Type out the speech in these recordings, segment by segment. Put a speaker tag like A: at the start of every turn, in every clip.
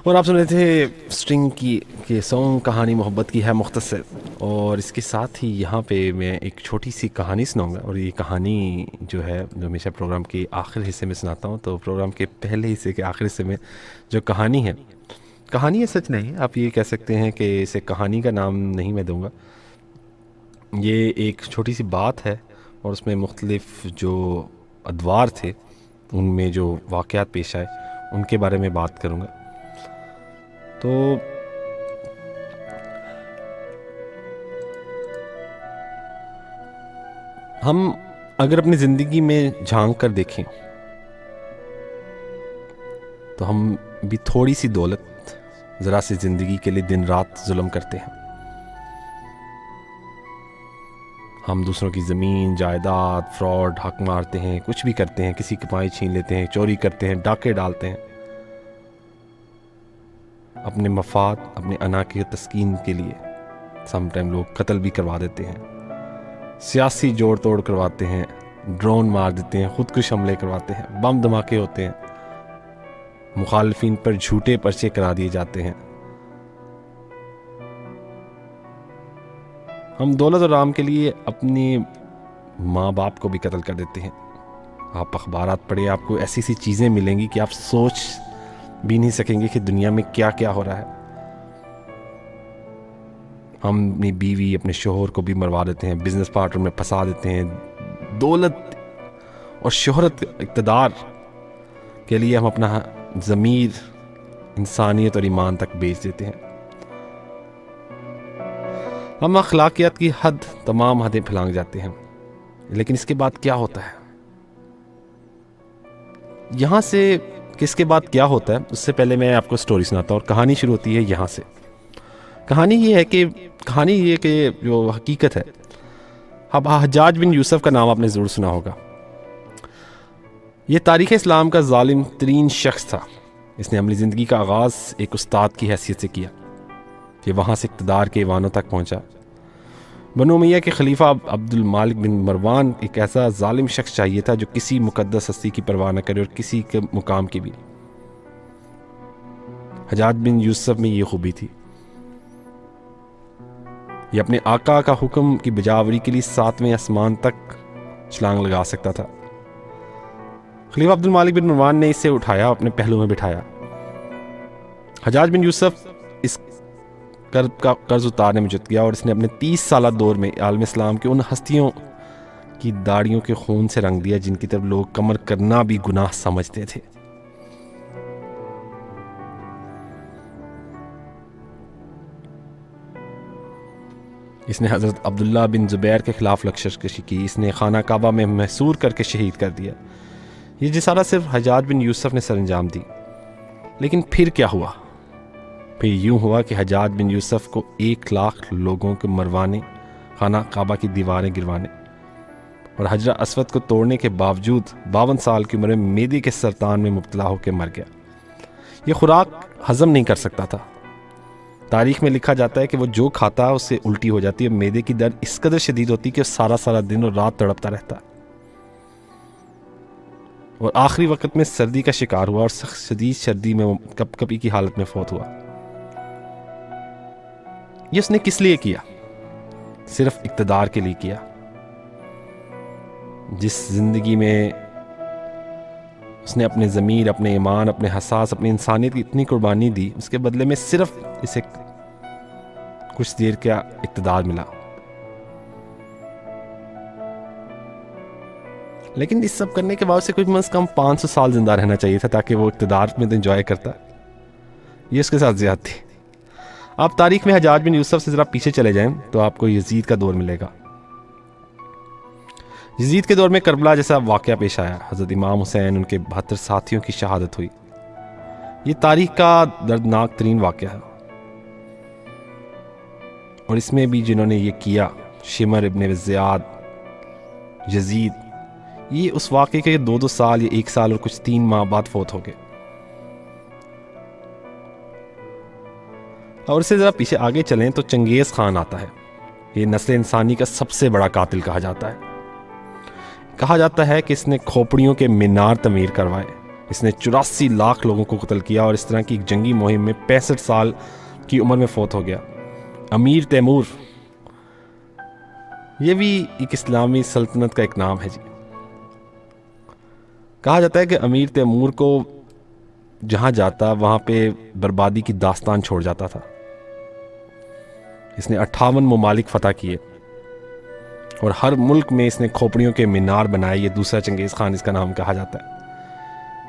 A: اور آپ سن رہے تھے اسٹرنگ کی کہ سانگ کہانی محبت کی ہے مختصر، اور اس کے ساتھ ہی یہاں پہ میں ایک چھوٹی سی کہانی سناؤں گا. اور یہ کہانی جو ہے جو ہمیشہ پروگرام کے آخر حصے میں سناتا ہوں، تو پروگرام کے پہلے حصے کے آخر حصے میں جو کہانی ہے، کہانی ہے سچ نہیں، آپ یہ کہہ سکتے ہیں کہ اسے کہانی کا نام نہیں میں دوں گا. یہ ایک چھوٹی سی بات ہے اور اس میں مختلف جو ادوار تھے ان میں جو واقعات پیش آئے ان کے بارے میں بات کروں گا. تو ہم اگر اپنی زندگی میں جھانک کر دیکھیں تو ہم بھی تھوڑی سی دولت، ذرا سی زندگی کے لیے دن رات ظلم کرتے ہیں. ہم دوسروں کی زمین، جائیداد، فراڈ، حق مارتے ہیں، کچھ بھی کرتے ہیں، کسی کی پائیں چھین لیتے ہیں، چوری کرتے ہیں، ڈاکے ڈالتے ہیں، اپنے مفاد، اپنے انا کی تسکین کے لیے. سم ٹائم لوگ قتل بھی کروا دیتے ہیں، سیاسی جوڑ توڑ کرواتے ہیں، ڈرون مار دیتے ہیں، خودکش حملے کرواتے ہیں، بم دھماکے ہوتے ہیں، مخالفین پر جھوٹے پرچے کرا دیے جاتے ہیں. ہم دولت اور رام کے لیے اپنی ماں باپ کو بھی قتل کر دیتے ہیں. آپ اخبارات پڑھیں، آپ کو ایسی سی چیزیں ملیں گی کہ آپ سوچ بھی نہیں سکیں گے کہ دنیا میں کیا کیا ہو رہا ہے. ہم اپنی بیوی، اپنے شوہر کو بھی مروا دیتے ہیں، بزنس پارٹنر میں پھنسا دیتے ہیں. دولت اور شہرت، اقتدار کے لیے ہم اپنا ضمیر، انسانیت اور ایمان تک بیچ دیتے ہیں. ہم اخلاقیات کی حد، تمام حدیں پھلانگ جاتے ہیں. لیکن اس کے بعد کیا ہوتا ہے؟ یہاں سے کس کے بعد کیا ہوتا ہے اس سے پہلے میں آپ کو سٹوری سناتا ہوں. اور کہانی شروع ہوتی ہے یہاں سے. کہانی یہ کہ جو حقیقت ہے، اب حجاج بن یوسف کا نام آپ نے ضرور سنا ہوگا. یہ تاریخ اسلام کا ظالم ترین شخص تھا. اس نے عملی زندگی کا آغاز ایک استاد کی حیثیت سے کیا، کہ وہاں سے اقتدار کے ایوانوں تک پہنچا. بنو امیہ کے خلیفہ عبد المالک بن مروان ایک ایسا ظالم شخص چاہیے تھا جو کسی مقدس ہستی کی پرواہ نہ کرے اور کسی کے مقام کی بھی. حجاج بن یوسف میں یہ خوبی تھی، یہ اپنے آقا کا حکم کی بجاوری کے لیے 7ویں آسمان تک چھلانگ لگا سکتا تھا. خلیفہ عبد المالک بن مروان نے اسے اٹھایا، اپنے پہلو میں بٹھایا. حجاج بن یوسف اس قرض اتارنے میں جت گیا، اور اس نے اپنے 30 سالہ دور میں عالم اسلام کے ان ہستیوں کی داڑیوں کے خون سے رنگ دیا جن کی طرف لوگ کمر کرنا بھی گناہ سمجھتے تھے. اس نے حضرت عبداللہ بن زبیر کے خلاف لشکرکشی کی. اس نے خانہ کعبہ میں محصور کر کے شہید کر دیا. یہ جسارت صرف حجاج بن یوسف نے سر انجام دی. لیکن پھر کیا ہوا؟ پھر یوں ہوا کہ حجاج بن یوسف کو 1,00,000 لوگوں کے مروانے، خانہ کعبہ کی دیواریں گروانے اور حجرہ اسود کو توڑنے کے باوجود 52 سال کی عمر میں معدے کے سرطان میں مبتلا ہو کے مر گیا. یہ خوراک ہضم نہیں کر سکتا تھا. تاریخ میں لکھا جاتا ہے کہ وہ جو کھاتا اس سے الٹی ہو جاتی ہے. معدے کی درد اس قدر شدید ہوتی کہ وہ سارا دن اور رات تڑپتا رہتا، اور آخری وقت میں سردی کا شکار ہوا اور سخت شدید سردی میں کپ کپی کی حالت میں فوت ہوا. یہ اس نے کس لیے کیا؟ صرف اقتدار کے لیے کیا. جس زندگی میں اس نے اپنے ضمیر، اپنے ایمان، اپنے حساس، اپنی انسانیت کی اتنی قربانی دی، اس کے بدلے میں صرف اسے کچھ دیر کا اقتدار ملا. لیکن اس سب کرنے کے بعد سے کچھ کم 500 سال زندہ رہنا چاہیے تھا تاکہ وہ اقتدار میں انجوائے کرتا. یہ اس کے ساتھ زیادتی. آپ تاریخ میں حجاج بن یوسف سے ذرا پیچھے چلے جائیں تو آپ کو یزید کا دور ملے گا. یزید کے دور میں کربلا جیسا واقعہ پیش آیا. حضرت امام حسین، ان کے 72 ساتھیوں کی شہادت ہوئی. یہ تاریخ کا دردناک ترین واقعہ ہے، اور اس میں بھی جنہوں نے یہ کیا، شمر ابن زیاد، یزید، یہ اس واقعے کے 2 سال یا 1 سال اور کچھ 3 ماہ بعد فوت ہو گئے. اور اس سے ذرا پیچھے آگے چلیں تو چنگیز خان آتا ہے. یہ نسل انسانی کا سب سے بڑا قاتل کہا جاتا ہے. کہا جاتا ہے کہ اس نے کھوپڑیوں کے مینار تعمیر کروائے، اس نے 84 لاکھ لوگوں کو قتل کیا اور اس طرح کی ایک جنگی مہم میں 65 سال کی عمر میں فوت ہو گیا۔ امیر تیمور، یہ بھی ایک اسلامی سلطنت کا ایک نام ہے جی۔ کہا جاتا ہے کہ امیر تیمور کو جہاں جاتا وہاں پہ بربادی کی داستان چھوڑ جاتا تھا۔ اس نے 58 ممالک فتح کیے اور ہر ملک میں اس نے کھوپڑیوں کے مینار بنائے۔ یہ دوسرا چنگیز خان اس کا نام کہا جاتا ہے۔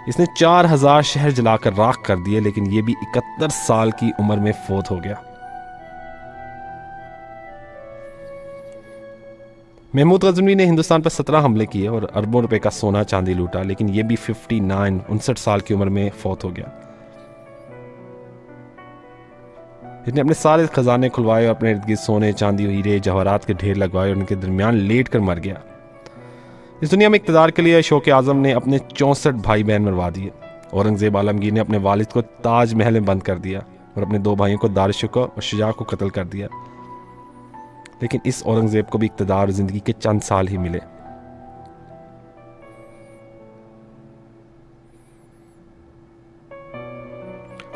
A: اس نے 4000 شہر جلا کر راکھ کر دیے، لیکن یہ بھی 71 سال کی عمر میں فوت ہو گیا۔ محمود غزنوی نے ہندوستان پر 17 حملے کیے اور اربوں روپے کا سونا چاندی لوٹا، لیکن یہ بھی 59 سال کی عمر میں فوت ہو گیا۔ اس نے اپنے سارے خزانے کھلوائے اور اپنے ارد گرد سونے چاندی ہیرے جواہرات کے ڈھیر لگوائے اور ان کے درمیان لیٹ کر مر گیا۔ اس دنیا میں اقتدار کے لیے اشوک اعظم نے اپنے 64 بھائی بہن مروا دیے۔ اورنگزیب عالمگیر نے اپنے والد کو تاج محل میں بند کر دیا اور اپنے 2 بھائیوں کو دارالشکوہ اور شجاع کو قتل کر دیا۔ لیکن اس اورنگزیب کو بھی اقتدار اور زندگی کے چند سال ہی ملے۔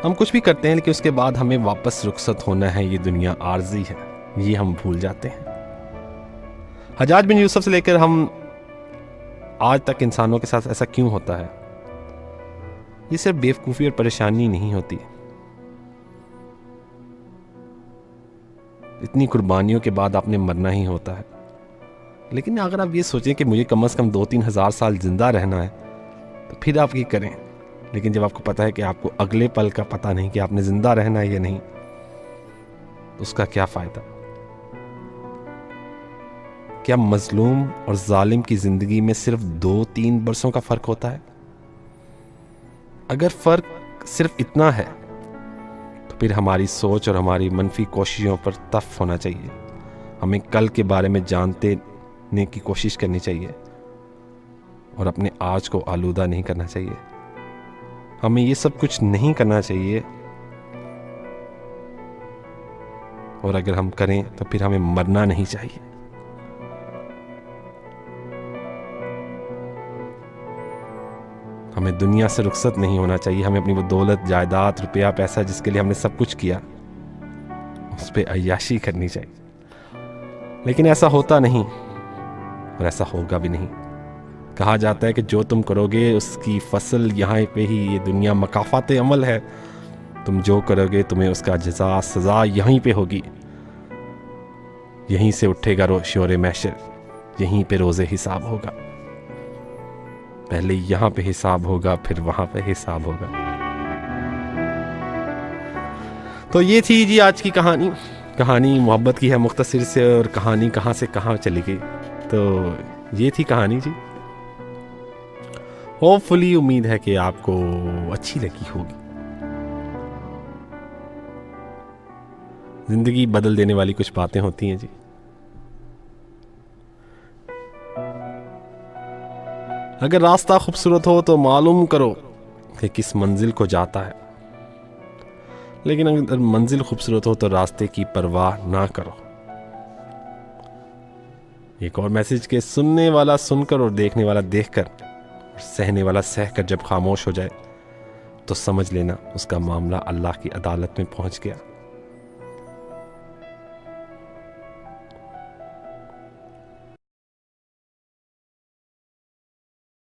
A: ہم کچھ بھی کرتے ہیں لیکن اس کے بعد ہمیں واپس رخصت ہونا ہے۔ یہ دنیا عارضی ہے، یہ ہم بھول جاتے ہیں۔ حجاج بن یوسف سے لے کر ہم آج تک انسانوں کے ساتھ ایسا کیوں ہوتا ہے؟ یہ صرف بیوقوفی اور پریشانی نہیں ہوتی، اتنی قربانیوں کے بعد آپ نے مرنا ہی ہوتا ہے۔ لیکن اگر آپ یہ سوچیں کہ مجھے کم از کم 2-3 ہزار سال زندہ رہنا ہے تو پھر آپ یہ کریں، لیکن جب آپ کو پتا ہے کہ آپ کو اگلے پل کا پتہ نہیں کہ آپ نے زندہ رہنا ہے یا نہیں، تو اس کا کیا فائدہ؟ کیا مظلوم اور ظالم کی زندگی میں صرف 2-3 برسوں کا فرق ہوتا ہے؟ اگر فرق صرف اتنا ہے تو پھر ہماری سوچ اور ہماری منفی کوششوں پر تف ہونا چاہیے۔ ہمیں کل کے بارے میں جاننے کی کوشش کرنی چاہیے اور اپنے آج کو آلودہ نہیں کرنا چاہیے۔ ہمیں یہ سب کچھ نہیں کرنا چاہیے، اور اگر ہم کریں تو پھر ہمیں مرنا نہیں چاہیے۔ ہمیں دنیا سے رخصت نہیں ہونا چاہیے۔ ہمیں اپنی وہ دولت، جائیداد، روپیہ، پیسہ جس کے لیے ہم نے سب کچھ کیا، اس پہ عیاشی کرنی چاہیے۔ لیکن ایسا ہوتا نہیں اور ایسا ہوگا بھی نہیں۔ کہا جاتا ہے کہ جو تم کرو گے اس کی فصل یہاں پہ ہی، یہ دنیا مکافات عمل ہے۔ تم جو کرو گے تمہیں اس کا جزا سزا یہیں پہ ہوگی۔ یہیں سے اٹھے گا شور محشر، یہیں پہ روز حساب ہوگا۔ پہلے یہاں پہ حساب ہوگا، پھر وہاں پہ حساب ہوگا۔ تو یہ تھی جی آج کی کہانی محبت کی ہے مختصر سے، اور کہانی کہاں سے کہاں چلی گئی۔ تو یہ تھی کہانی جی۔ ہوپ فلی امید ہے کہ آپ کو اچھی لگی ہوگی۔ زندگی بدل دینے والی کچھ باتیں ہوتی ہیں جی۔ اگر راستہ خوبصورت ہو تو معلوم کرو کہ کس منزل کو جاتا ہے، لیکن اگر منزل خوبصورت ہو تو راستے کی پرواہ نہ کرو۔ ایک اور میسج کے سننے والا سن کر اور دیکھنے والا دیکھ کر اور سہنے والا سہ کر جب خاموش ہو جائے تو سمجھ لینا اس کا معاملہ اللہ کی عدالت میں پہنچ گیا۔